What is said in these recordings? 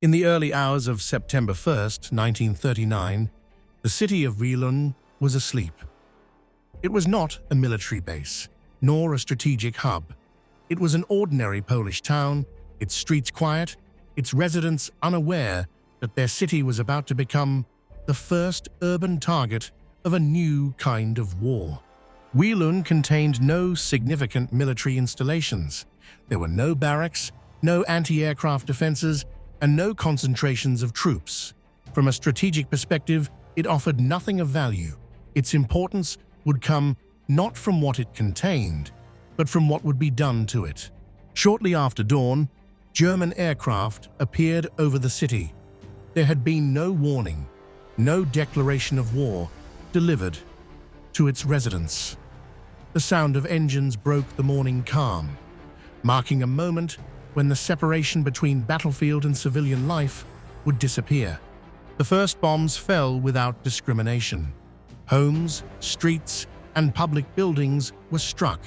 In the early hours of September 1st, 1939, the city of Wieluń was asleep. It was not a military base, nor a strategic hub. It was an ordinary Polish town, its streets quiet, its residents unaware that their city was about to become the first urban target of a new kind of war. Wieluń contained no significant military installations. There were no barracks, no anti-aircraft defenses, and no concentrations of troops. From a strategic perspective, it offered nothing of value. Its importance would come not from what it contained, but from what would be done to it. Shortly after dawn, German aircraft appeared over the city. There had been no warning, no declaration of war delivered to its residents. The sound of engines broke the morning calm, marking a moment when the separation between battlefield and civilian life would disappear. The first bombs fell without discrimination. Homes, streets, and public buildings were struck.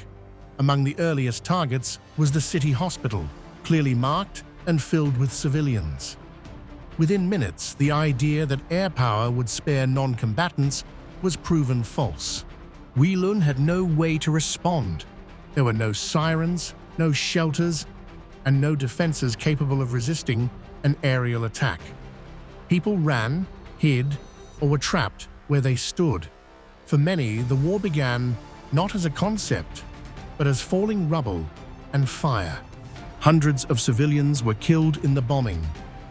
Among the earliest targets was the city hospital, clearly marked and filled with civilians. Within minutes, the idea that air power would spare non-combatants was proven false. Wieluń had no way to respond. There were no sirens, no shelters, and no defenses capable of resisting an aerial attack. People ran, hid, or were trapped where they stood. For many, the war began not as a concept, but as falling rubble and fire. Hundreds of civilians were killed in the bombing.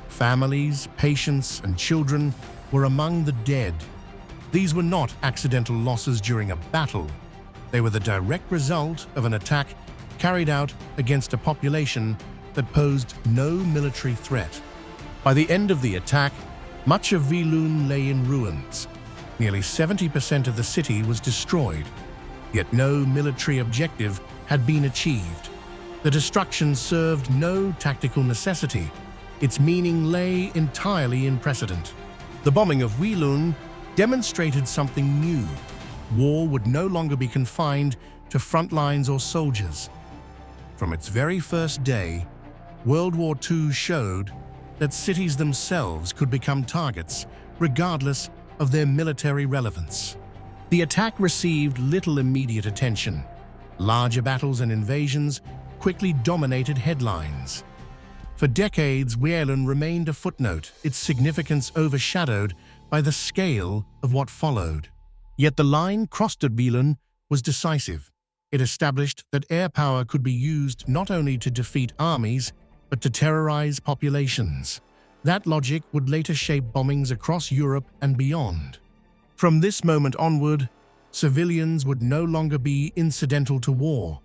Families, patients, and children were among the dead. These were not accidental losses during a battle. They were the direct result of an attack carried out against a population that posed no military threat. By the end of the attack, much of Wieluń lay in ruins. Nearly 70% of the city was destroyed, yet no military objective had been achieved. The destruction served no tactical necessity. Its meaning lay entirely in precedent. The bombing of Wieluń demonstrated something new. War would no longer be confined to front lines or soldiers. From its very first day, World War II showed that cities themselves could become targets, regardless of their military relevance. The attack received little immediate attention. Larger battles and invasions quickly dominated headlines. For decades, Wieluń remained a footnote, its significance overshadowed by the scale of what followed. Yet the line crossed at Wieluń was decisive. It established that air power could be used not only to defeat armies, but to terrorize populations. That logic would later shape bombings across Europe and beyond. From this moment onward, civilians would no longer be incidental to war.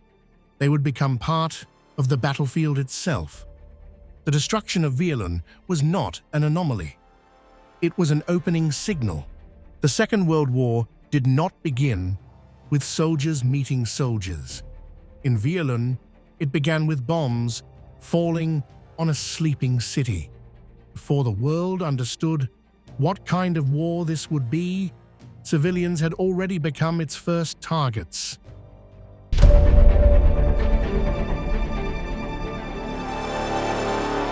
They would become part of the battlefield itself. The destruction of Wieluń was not an anomaly. It was an opening signal. The Second World War did not begin with soldiers meeting soldiers. In Wieluń, it began with bombs falling on a sleeping city. Before the world understood what kind of war this would be, civilians had already become its first targets.